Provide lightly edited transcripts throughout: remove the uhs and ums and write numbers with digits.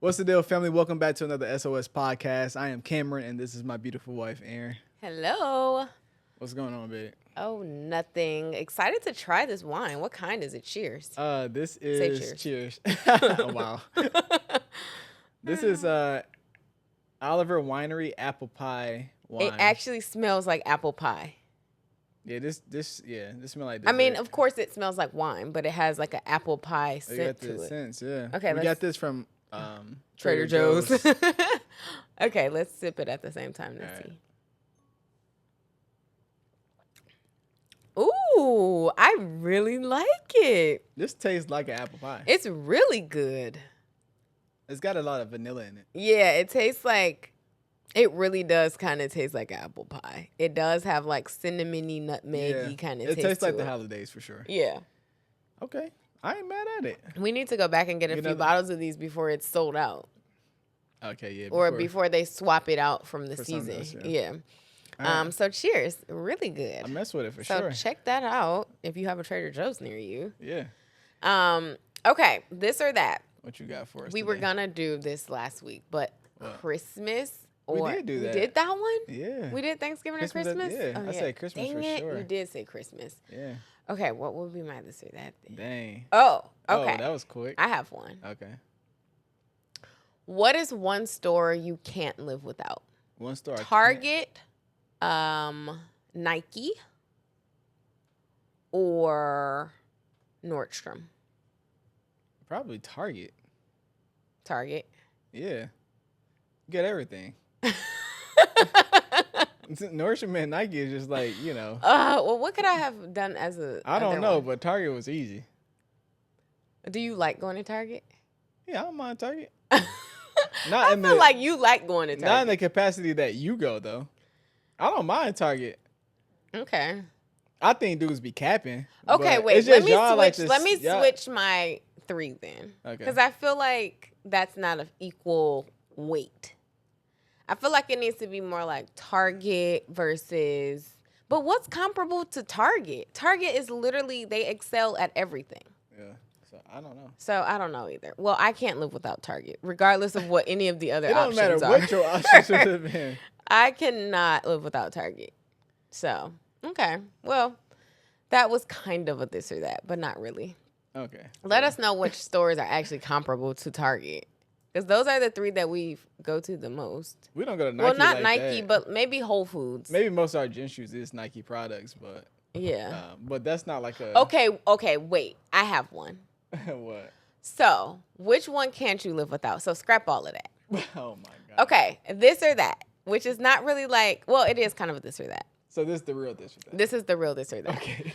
What's the deal, family? Welcome back to another SOS podcast. I am Cameron, and this is my beautiful wife, Erin. Hello. What's going on, babe? Oh, nothing. Excited to try this wine. What kind is it? Cheers. This Say is cheers. Oh, wow. This is Oliver Winery apple pie wine. It actually smells like apple pie. Yeah, this smells like. I mean, dessert. of course, it smells like wine, but it has like an apple pie You scent got to the it. sense, yeah. Okay, we let's- got this from Trader Joe's. Okay, let's sip it at the same time. Let's All right. see. Ooh, I really like it. This tastes like an apple pie. It's really good. It's got a lot of vanilla in it. Yeah, it tastes like, it really does kind of taste like apple pie. It does have like cinnamony, nutmeggy kind of It taste tastes like to the it. holidays for sure. Yeah. Okay, I ain't mad at it. We need to go back and get a Get few another- bottles of these before it's sold out. Okay, yeah. Or before they swap it out from the For something season. else, Yeah. All right. So cheers. Really good. I mess with it for So sure. check that out if you have a Trader Joe's near you. Yeah. Okay, this or that. What you got for us? We were today? gonna do this last week, but What? Christmas We or did do that. We did that one? Yeah. We did Thanksgiving Christmas, or Christmas? yeah. I said Christmas Dang for it, sure. You did say Christmas. Yeah. Okay, what would be my this or that then? Dang. Oh, okay. Oh, that was quick. I have one. Okay. What is one store you can't live without? One star. Target, Nike, or Nordstrom? Probably Target. Target. Yeah. You get everything. Nordstrom and Nike is just like, Well, what could I have done as a? I don't other know, one? but Target was easy. Do you like going to Target? Yeah, I don't mind Target. I feel like you like going to not in Target. the capacity that you go though. I don't mind Target. Okay. I think dudes be capping. Okay, but wait. it's just Let me y'all switch. like to Let me y'all- switch my 3 then. Okay. Because I feel like that's not of equal weight. I feel like it needs to be more like Target versus. But what's comparable to Target? Target is literally, they excel at everything. Yeah. So I don't know. So I don't know either. Well, I can't live without Target, regardless of what any of the other It don't options matter are. what your options would have been. I cannot live without Target. So, okay. Well, that was kind of a this or that, but not really. Okay. Let us know which stores are actually comparable to Target. Because those are the 3 that we go to the most. We don't go to Nike. Well, not like Nike, that. but maybe Whole Foods. maybe most of our gym shoes is Nike products, but Yeah. but that's not like a Okay, wait. I have one. what? So, which one can't you live without? So, scrap all of that. Oh my god. Okay, this or that, which is not really like, well, it is kind of a this or that. So this is the real dish. This is the real this or that. Okay.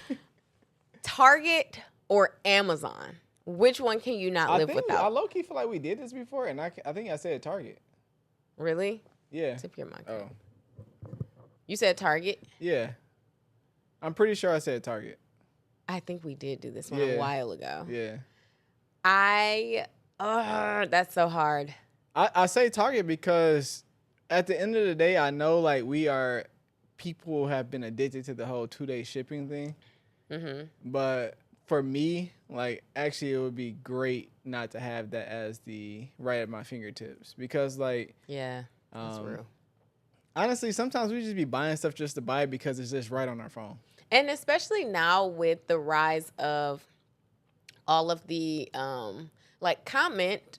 Target or Amazon? Which one can you not I live think I without? low key feel like we did this before, and I think I said Target. Really? Yeah. Tip your mic. Oh. You said Target? Yeah. I'm pretty sure I said Target. I think we did do this one Yeah. a while ago. Yeah. That's so hard. I say Target because at the end of the day, I know like people have been addicted to the whole 2-day shipping thing. Mm-hmm. But for me, like actually it would be great not to have that as the right at my fingertips because like Yeah, that's real. honestly, sometimes we just be buying stuff just to buy it because it's just right on our phone. And especially now with the rise of all of the like comment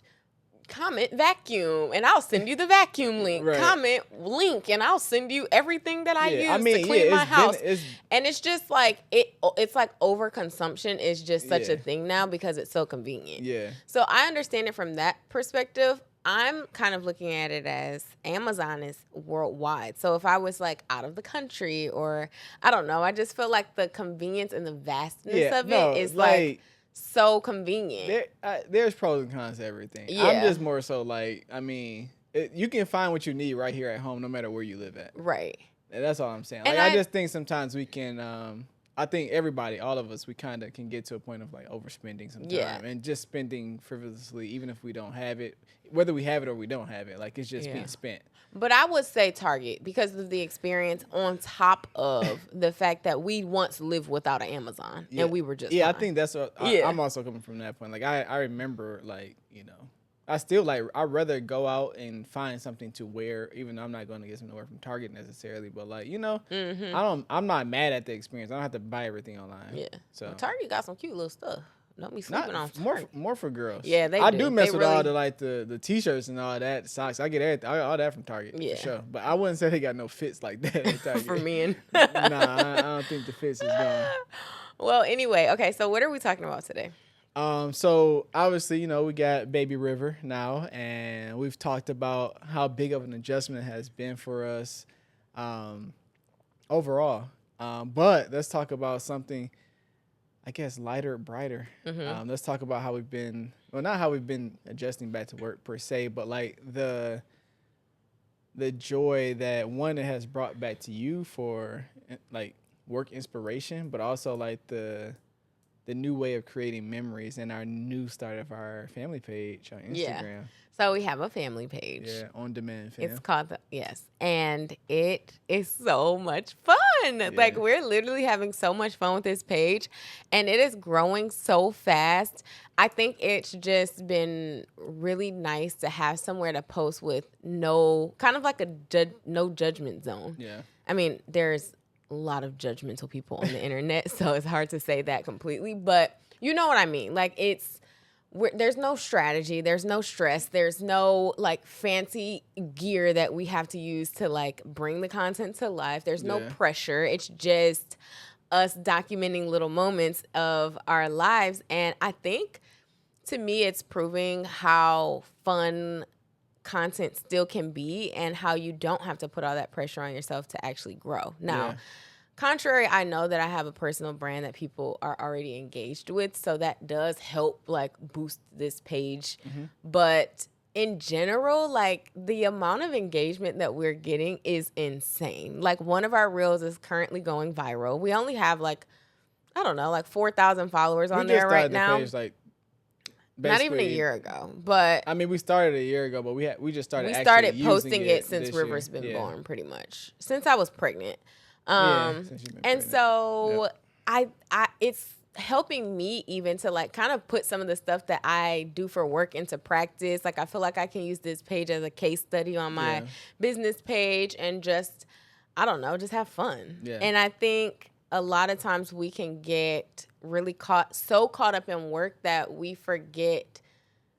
vacuum and I'll send you the vacuum link. Right. Comment link and I'll send you everything that I Yeah, use to clean my house. It's And it's just like it's like overconsumption is just such a Yeah. thing now because it's so convenient. yeah. So I understand it from that perspective. I'm kind of looking at it as Amazon is worldwide. So if I was like out of the country or I don't know, I just feel like the convenience and the vastness of it is like so convenient. There's pros and cons to everything. Yeah. I'm just more so like, I mean, you can find what you need right here at home, no matter where you live at. Right. And that's all I'm saying. Like, And I I just think sometimes we can. I think everybody, all of us, we kind of can get to a point of like overspending sometimes Yeah. and just spending frivolously, even if we don't have it, whether we have it or we don't have it. Like it's just Yeah. being spent. But I would say Target because of the experience on top of the fact that we once lived without an Amazon Yeah. and we were just Yeah, I fine. think that's what Yeah. I'm also coming from that point. Like I remember like, I still like. I'd rather go out and find something to wear, even though I'm not going to get something to wear from Target necessarily. But like, I'm not mad at the experience. I don't have to buy everything online. Yeah. So Well, Target got some cute little stuff. Don't be sleeping on Target. more for girls. Yeah, I do mess they with all the like the t-shirts and all that, the socks. I get everything, all that from Target. Yeah. For sure. But I wouldn't say they got no fits like that at Target. For men. Nah, I don't think the fits is going. Well, anyway, okay. So what are we talking about today? So obviously, we got Baby River now, and we've talked about how big of an adjustment it has been for us, overall. But let's talk about something, I guess, lighter, brighter. Let's talk about how we've been, well, not how we've been adjusting back to work per se, but like the joy that one, it has brought back to you for like work inspiration, but also like the new way of creating memories and our new start of our family page on Instagram. Yeah. So we have a family page. Yeah, on demand fam. It's called and it is so much fun. Yeah. Like we're literally having so much fun with this page, and it is growing so fast. I think it's just been really nice to have somewhere to post with no kind of like no judgment zone. Yeah. I mean, there's a lot of judgmental people on the internet, so it's hard to say that completely, but you know what I mean. Like there's no strategy, there's no stress, there's no like fancy gear that we have to use to like bring the content to life. There's no pressure. It's just us documenting little moments of our lives. And I think to me, it's proving how fun content still can be and how you don't have to put all that pressure on yourself to actually grow. Now, contrary, I know that I have a personal brand that people are already engaged with, so that does help like boost this page. But in general, like the amount of engagement that we're getting is insane. Like one of our reels is currently going viral. We only have like, I don't know, like 4,000 followers on there right now. Page, like, not even a year ago, but I mean, we started a year ago, but we just started. We started posting it since River's been born, pretty much since I was pregnant. And pregnant. So it's helping me even to like kind of put some of the stuff that I do for work into practice. Like I feel like I can use this page as a case study on my business page and just, I don't know, just have fun. Yeah. And I think a lot of times we can get really caught up in work that we forget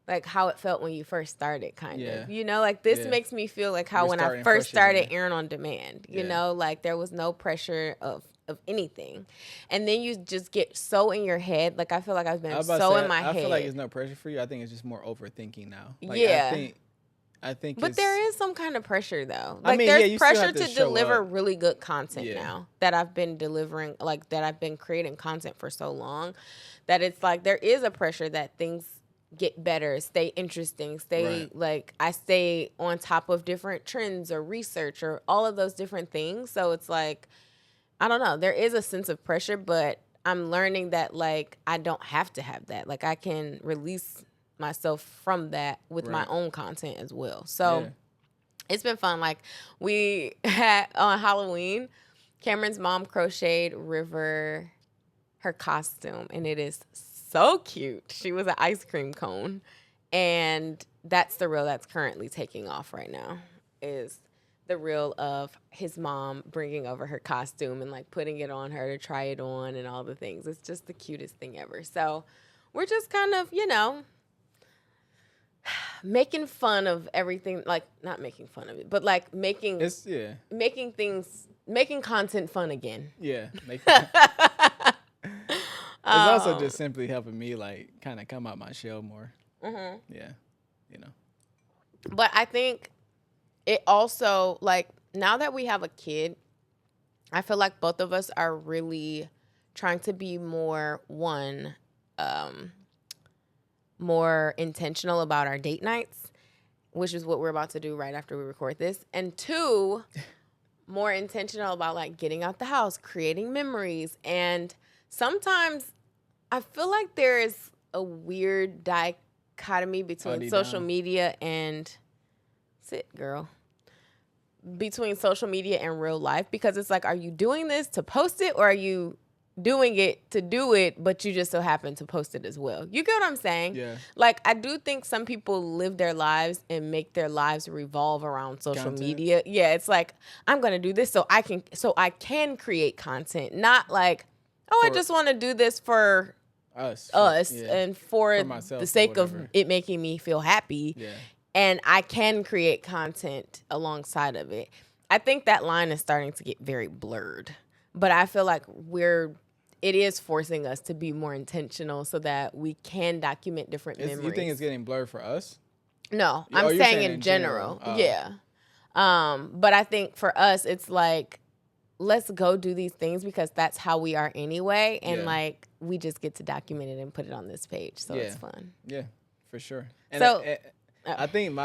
like how it felt when you first started, kind of. Like this makes me feel like how when I first started Aaron on Demand, you know, like there was no pressure of anything. And then you just get so in your head. Like I feel like I've been in my head. I feel like it's no pressure for you. I think it's just more overthinking now. Like, I think but there is some kind of pressure though. Like there's pressure to deliver really good content now that I've been delivering, like that I've been creating content for so long that it's like there is a pressure that things get better, stay interesting, like I stay on top of different trends or research or all of those different things. So it's like, I don't know, there is a sense of pressure, but I'm learning that like I don't have to have that. Like I can release myself from that with my own content as well. So it's been fun. Like we had on Halloween, Cameron's mom crocheted River her costume, and it is so cute. She was an ice cream cone, and that's the reel that's currently taking off right now, is the reel of his mom bringing over her costume and like putting it on her to try it on and all the things. It's just the cutest thing ever. So we're just kind of, making fun of everything, like not making fun of it, but like making content fun again. Yeah. It's also just simply helping me like kind of come out my shell more. Yeah. But I think it also, like, now that we have a kid, I feel like both of us are really trying to be more intentional about our date nights, which is what we're about to do right after we record this. And two, more intentional about like getting out the house, creating memories. And sometimes I feel like there is a weird dichotomy between social media and between social media and real life, because it's like, are you doing this to post it, or are you doing it to do it, but you just so happen to post it as well. You get what I'm saying? Yeah. Like, I do think some people live their lives and make their lives revolve around social Content. media. Yeah, it's like, I'm gonna do this so I can create content, not like, oh, I For just want to do this for us yeah. and for myself the or sake of whatever. it making me feel happy. Yeah. And I can create content alongside of it. I think that line is starting to get very blurred. But I feel like it is forcing us to be more intentional so that we can document different memories. You think it's getting blurred for us? No, Oh, I'm you're saying saying in general. Oh. Yeah. But I think for us, it's like, let's go do these things because that's how we are anyway. And Yeah. like, we just get to document it and put it on this page. So Yeah. it's fun. Yeah, for sure. And So- I think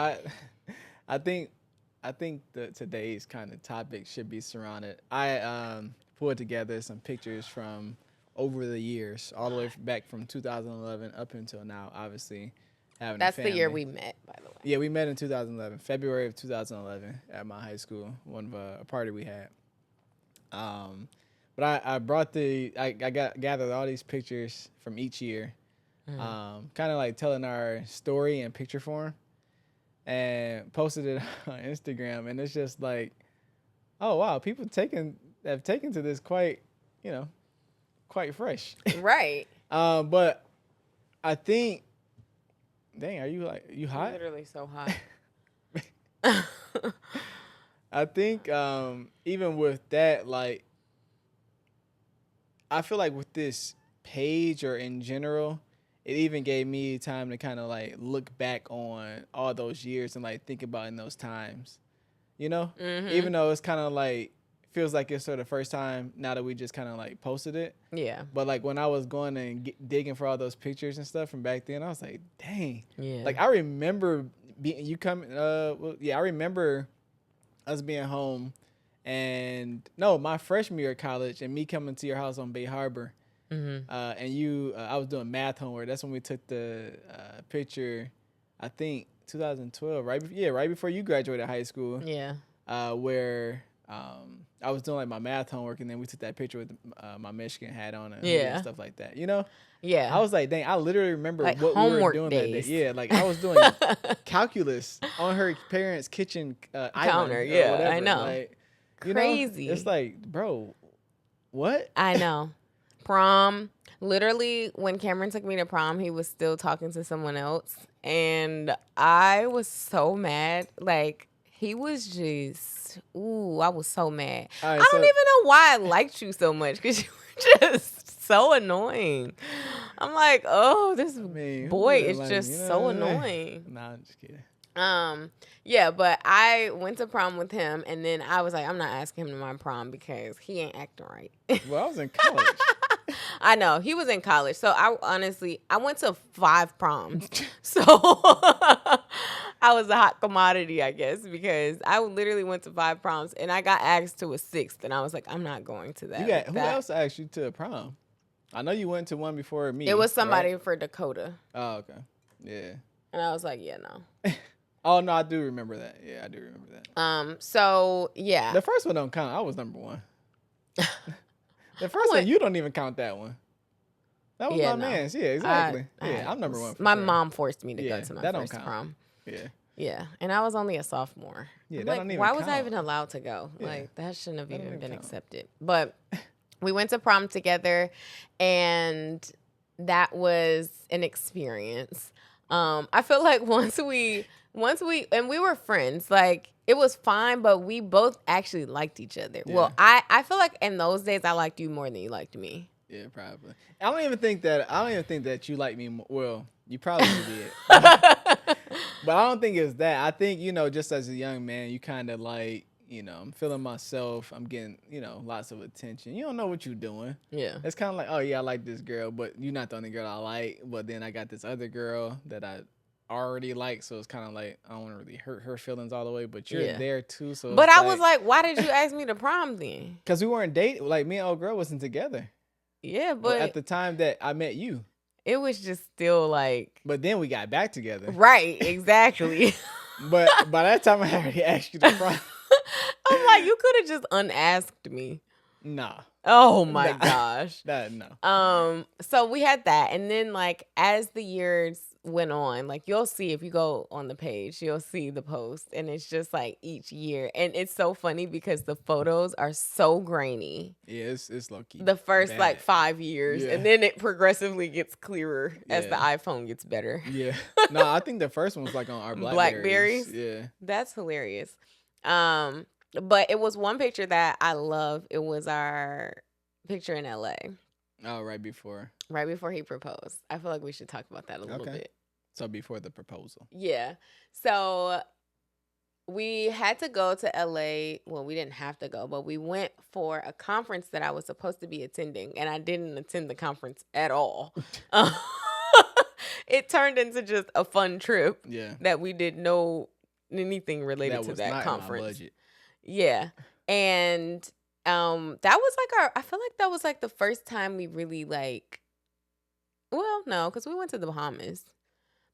I think today's kind of topic should be surrounded. I pulled together some pictures from over the years, all the way back from 2011 up until now. Obviously, having That's a the year family. we met, by the way. Yeah, we met in 2011, February of 2011, at my high school. One of a party we had. But I brought gathered all these pictures from each year, kind of like telling our story in picture form, and posted it on Instagram. And it's just like, oh wow, people have taken to this quite fresh. Right. But I think, dang, are you hot? Literally so hot. I think even with that, like, I feel like with this page or in general, it even gave me time to kind of like look back on all those years and like think about in those times, you know? Mm-hmm. Even though it's kind of like, feels like it's sort of the first time now that we just kind of like posted it. Yeah. But like when I was going and digging for all those pictures and stuff from back then, I was like, dang. Yeah. Like I remember I remember us being home and my freshman year of college and me coming to your house on Bay Harbor. Mm-hmm. And I was doing math homework. That's when we took the picture, I think 2012, right before you graduated high school. Yeah. Where I was doing like my math homework, and then we took that picture with my Michigan hat on and Yeah. stuff like that. You know, Yeah. I was like, dang, I literally remember Like what we were homework doing days. that day. Yeah, like I was doing calculus on her parents' kitchen Counter. island or Yeah, whatever. I know. Like, Crazy. It's like, bro, what? I know. Prom. Literally, when Cameron took me to prom, he was still talking to someone else. And I was so mad. Like, he was just, I was so mad. All right, I don't so- even know why I liked you so much because you were just so annoying. I'm like, oh, this mean, who boy wouldn't is like just me? You know so what I'm saying? annoying. Nah, I'm just kidding. Yeah, but I went to prom with him, and then I was like, I'm not asking him to my prom because he ain't acting right. Well, I was in college. I know he was in college, so I went to 5 proms, so I was a hot commodity, I guess, because I literally went to 5 proms, and I got asked to a 6th, and I was like, I'm not going to that. Who else asked you to a prom? I know you went to one before me. It was somebody right? for Dakota, Oh, okay. Yeah. and I was like, yeah, no. Oh no, I do remember that. Yeah, I do remember that. So yeah, The first one don't count. I was number 1. The first one, you don't even count that one. That was my man's. Yeah, exactly. I'm number 1. My sure. mom forced me to Yeah, go to my that don't first count. prom. Yeah. Yeah, and I was only a sophomore. Yeah, I'm that like, don't even why was I count. even allowed to go? Yeah. Like, that shouldn't have That don't even even been count. accepted. But we went to prom together, and that was an experience. I feel like once we were friends, like, it was fine, but we both actually liked each other. Yeah. Well, I feel like in those days I liked you more than you liked me. Yeah, probably. I don't even think that you like me more. Well, you probably did. But I don't think it's that. I think, just as a young man, you kind of like, I'm feeling myself. I'm getting, lots of attention. You don't know what you're doing. Yeah. It's kind of like, oh, yeah, I like this girl, but you're not the only girl I like. But then I got this other girl that I already like, so it's kind of like, I don't want to really hurt her feelings all the way, but you're Yeah. there too. So But I was like, why did you ask me to prom then? because we weren't dating. Like, me and old girl wasn't together. Yeah, But but at the time that I met you. it was just still like, But then we got back together. right, exactly. But by that time, I already asked you to prom. I'm like, you could have just unasked me. Nah. Oh my Nah. gosh. That no. So we had that, and then like as the years went on, like you'll see if you go on the page, you'll see the post, and it's just like each year, and it's so funny because the photos are so grainy. Yeah, it's low key. The first bad. like 5 years, Yeah. and then it progressively gets clearer as the Yeah. iPhone gets better. Yeah. No, I think the first one was like on our Blackberries. Blackberries? Yeah. That's hilarious. But it was one picture that I love. It was our picture in LA. Oh, right before He proposed. I feel like we should talk about that a little bit. So before the proposal. Yeah. So we had to go to LA. Well, we didn't have to go, but we went for a conference that I was supposed to be attending, and I didn't attend the conference at all. It turned into just a fun trip. Yeah. That we didn't know anything related to that conference. In my budget. Yeah. And that was like I feel like that was like the first time we really like, well, no, because we went to the Bahamas.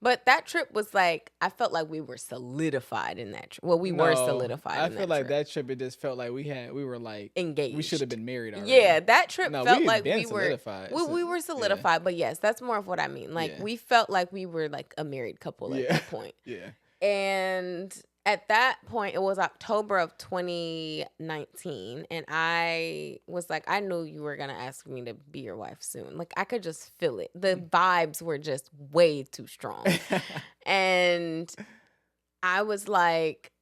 But that trip was like, I felt like we were solidified in that trip. Well, we were solidified in that trip. I feel like that trip, it just felt like we were like engaged. We should have been married already. Yeah, that trip felt like we were solidified. We were solidified, but yes, that's more of what I mean. Like we felt like we were like a married couple at that point. Yeah. And at that point, it was October of 2019, and I was like, I knew you were going to ask me to be your wife soon. Like, I could just feel it. The vibes were just way too strong. And I was like,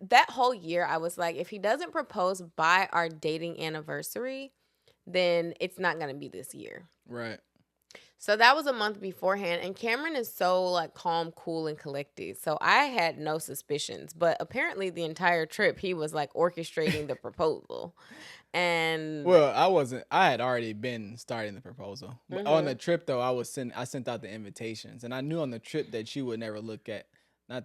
that whole year, I was like, if he doesn't propose by our dating anniversary, then it's not going to be this year. Right. So that was a month beforehand, and Cameron is so like calm, cool, and collected. So I had no suspicions, but apparently the entire trip he was like orchestrating the proposal. And well, I wasn't. I had already been starting the proposal. Mm-hmm. On the trip though, I sent out the invitations, and I knew on the trip that she would never look at not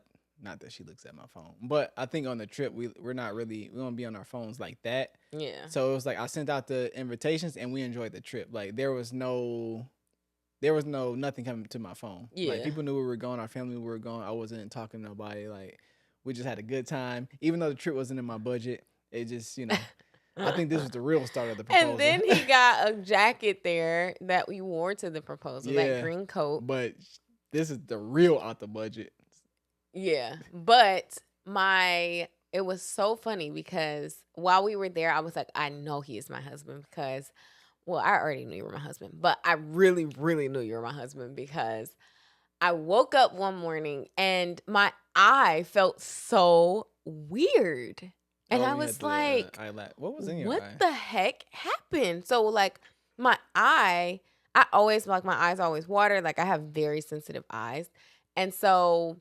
that she looks at my phone, but I think on the trip we don't be on our phones like that. Yeah. So it was like I sent out the invitations, and we enjoyed the trip. Like there was nothing coming to my phone. Yeah. Like people knew we were going, our family were going. I wasn't talking to nobody. Like we just had a good time. Even though the trip wasn't in my budget, it just, I think this was the real start of the proposal. And then he got a jacket there that we wore to the proposal, that green coat. But this is the real out the budget. Yeah. But it was so funny because while we were there, I was like, I know he is my husband because, well, I already knew you were my husband, but I really, really knew you were my husband because I woke up one morning and my eye felt so weird. And I was like, what was in your eye? What the heck happened? So like my eye, I always, like my eyes always water. Like I have very sensitive eyes. And so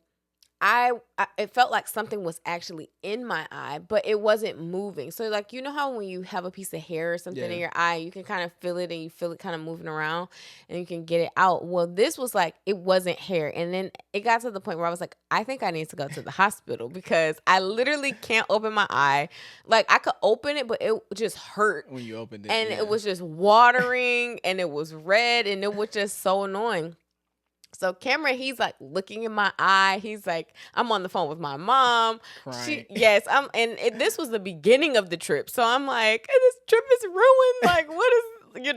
it felt like something was actually in my eye, but it wasn't moving. So like, you know how when you have a piece of hair or something in your eye, you can kind of feel it and you feel it kind of moving around and you can get it out. Well, this was like, it wasn't hair. And then it got to the point where I was like, I think I need to go to the hospital because I literally can't open my eye. Like I could open it, but it just hurt. When you opened it. And it was just watering and it was red and it was just so annoying. So Cameron, he's like looking in my eye. He's like, I'm on the phone with my mom. Crying. This was the beginning of the trip. So I'm like, this trip is ruined. Like, what is,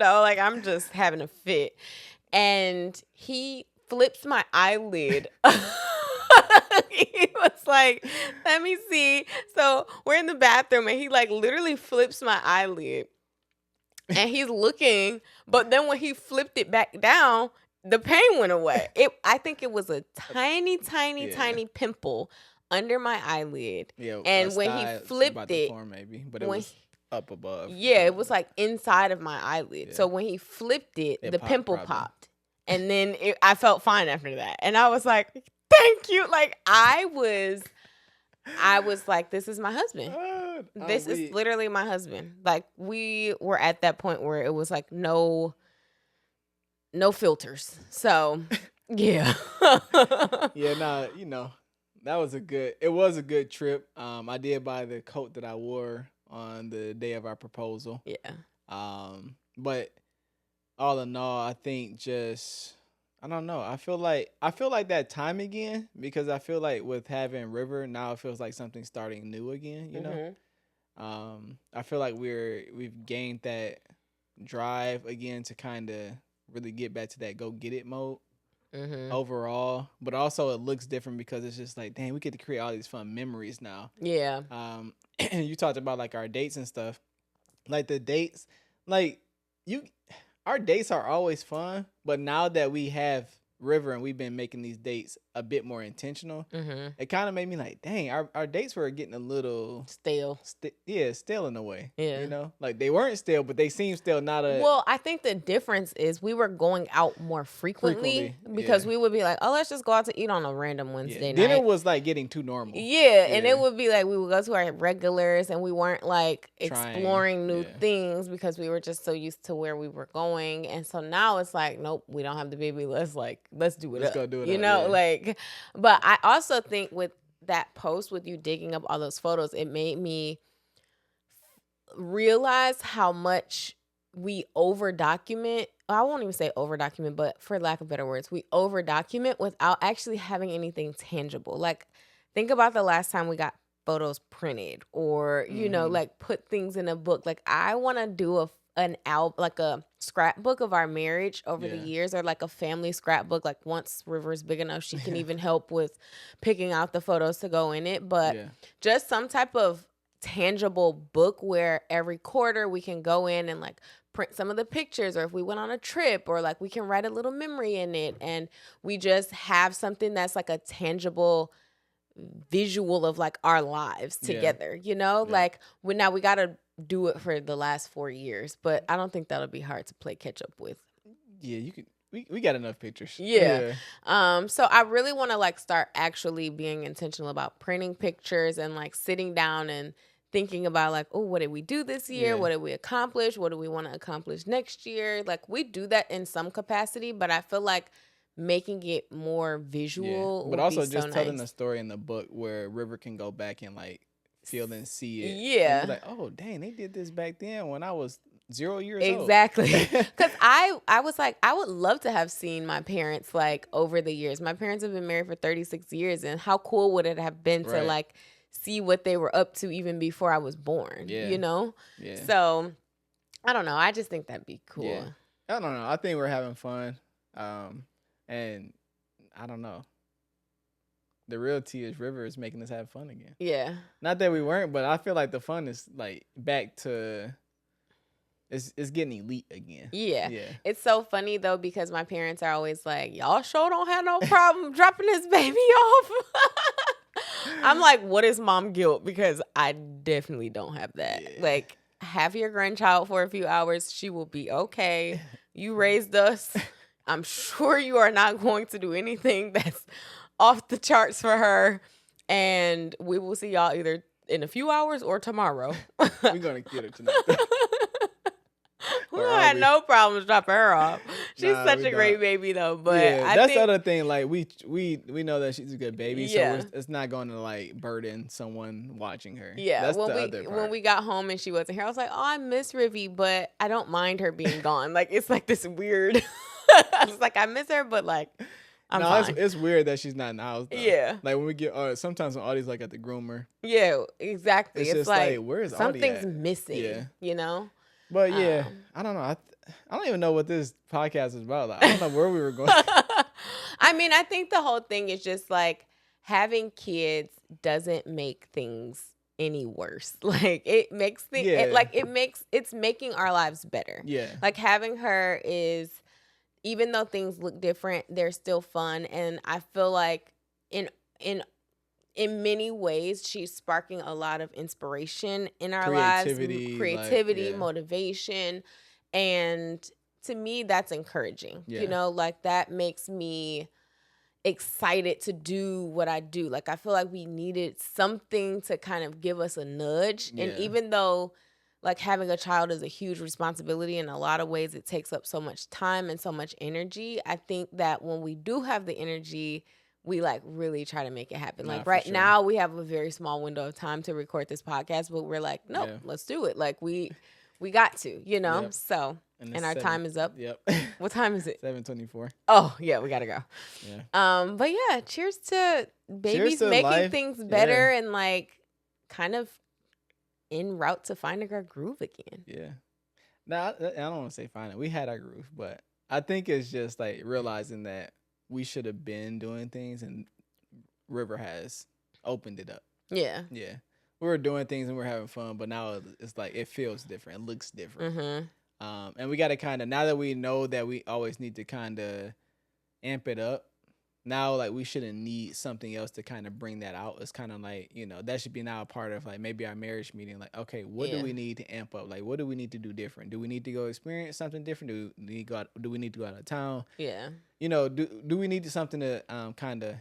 like I'm just having a fit. And he flips my eyelid. He was like, let me see. So we're in the bathroom and he like literally flips my eyelid. And he's looking, but then when he flipped it back down, the pain went away. I think it was a tiny pimple under my eyelid. Yeah, and when he flipped it, maybe, but it was up above. Yeah, it was like inside of my eyelid. Yeah. So when he flipped it, the pimple popped. And then I felt fine after that. And I was like, thank you. Like I was like, this is my husband. This is literally my husband. Like we were at that point where it was like no filters. So, yeah. Yeah, that was it was a good trip. I did buy the coat that I wore on the day of our proposal. Yeah. But all in all, I think I don't know. I feel like that time again because I feel like with having River, now it feels like something starting new again, you know? I feel like we've gained that drive again to kind of really get back to that go get it mode overall. But also it looks different because it's just like, dang, we get to create all these fun memories now. Yeah. You talked about like our dates and stuff. Like the dates, like our dates are always fun, but now that we have River and we've been making these dates a bit more intentional, it kind of made me like, dang, our dates were getting a little stale. Stale in a way. Yeah. You know, like they weren't stale, but they seemed stale. Well, I think the difference is we were going out more frequently because we would be like, oh, let's just go out to eat on a random Wednesday night. Dinner was like getting too normal. Yeah, and it would be like we would go to our regulars and we weren't like exploring new things because we were just so used to where we were going. And so now it's like, nope, we don't have the baby. Let's do it. Let's go do it. You know, like, but I also think with that post, with you digging up all those photos, it made me realize how much we over document. I won't even say over document, but for lack of better words, we over document without actually having anything tangible. Like, think about the last time we got photos printed or, you know, like put things in a book. Like, I want to do an album, like a scrapbook of our marriage over the years, or like a family scrapbook. Like, once River's big enough, she can even help with picking out the photos to go in it. But just some type of tangible book where every quarter we can go in and like print some of the pictures, or if we went on a trip, or like we can write a little memory in it, and we just have something that's like a tangible visual of like our lives together, you know? Like, we gotta do it for the last 4 years, but I don't think that'll be hard to play catch up with. Yeah, you could. We got enough pictures. Yeah. So I really want to like start actually being intentional about printing pictures and like sitting down and thinking about like, oh, what did we do this year? What did we accomplish? What do we want to accomplish next year? Like, we do that in some capacity, but I feel like making it more visual. But also just telling the story in the book where River can go back and like feel and see it. Yeah. And be like, oh, dang, they did this back then when I was 0 years old. Exactly. Because I was like, I would love to have seen my parents like over the years. My parents have been married for 36 years, and how cool would it have been to like see what they were up to even before I was born, you know? Yeah. So, I don't know. I just think that'd be cool. Yeah. I don't know. I think we're having fun. And I don't know. The real tea is River is making us have fun again. Yeah. Not that we weren't, but I feel like the fun is like back to it's getting elite again. Yeah. It's so funny though, because my parents are always like, y'all sure don't have no problem dropping this baby off. I'm like, what is mom guilt? Because I definitely don't have that. Yeah. Like, have your grandchild for a few hours. She will be okay. You raised us. I'm sure you are not going to do anything that's off the charts for her. And we will see y'all either in a few hours or tomorrow. We're going to get her tonight. We don't have no problems dropping her off. She's such a great baby though. But that's the other thing. Like, we know that she's a good baby, so it's not going to like burden someone watching her. Yeah, that's the other part. When we got home and she wasn't here, I was like, oh, I miss Rivy, but I don't mind her being gone. Like, it's like this weird. I was like, I miss her, but like, I'm fine. It's weird that she's not in the house though. Yeah. Like, when we get sometimes when Audie's like at the groomer. Yeah, exactly. It's just like where's Audie something's at? missing. You know. But yeah, I don't know. I don't even know what this podcast is about. Like, I don't know where we were going. I mean, I think the whole thing is just like having kids doesn't make things any worse. Like, it makes things it's making our lives better. Yeah. Like, having her is, even though things look different, they're still fun, and I feel like in many ways, she's sparking a lot of inspiration in our lives, creativity, motivation. And to me, that's encouraging. Yeah. You know, like, that makes me excited to do what I do. Like, I feel like we needed something to kind of give us a nudge. Yeah. And even though, like, having a child is a huge responsibility, in a lot of ways, it takes up so much time and so much energy. I think that when we do have the energy, we like really try to make it happen. Like, right now we have a very small window of time to record this podcast, but we're like, no, let's do it. Like, we got to, you know? Yep. So, and our time is up. Yep. What time is it? 7:24. Oh, yeah, we got to go. Yeah. But yeah, cheers to babies making things better and like kind of en route to finding our groove again. Yeah. Now I don't want to say fine. We had our groove, but I think it's just like realizing that we should have been doing things, and River has opened it up. Yeah. Yeah, we were doing things and we're having fun, but now it's like it feels different. It looks different. And we got to kind of, now that we know that we always need to kind of amp it up. Now, like, we shouldn't need something else to kind of bring that out. It's kind of like, that should be now a part of, like, maybe our marriage meeting. Like, okay, what do we need to amp up? Like, what do we need to do different? Do we need to go experience something different? Do we need to go out of town? Yeah. Do we need to something to kind of,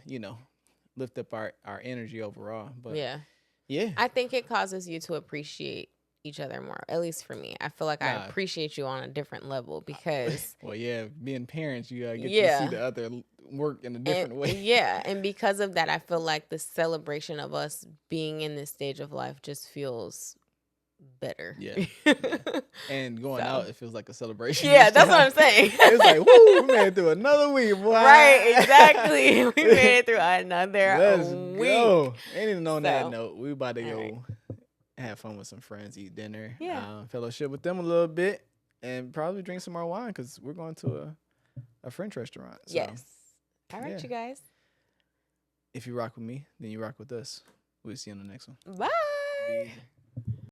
lift up our energy overall? But yeah. I think it causes you to appreciate each other more. At least for me, I feel like I appreciate you on a different level because. Well, yeah, being parents, you gotta get to see the other work in a different way. Yeah, and because of that, I feel like the celebration of us being in this stage of life just feels better. Yeah. And going out, it feels like a celebration. Yeah, that's what I'm saying. It's like, woo, we made it through another week, boy. Right, exactly. We made it through another Let's week. Go. And even on that note, we about to go have fun with some friends, eat dinner, fellowship with them a little bit, and probably drink some more wine because we're going to a French restaurant. So, yes. All right, you guys. If you rock with me, then you rock with us. We'll see you on the next one. Bye.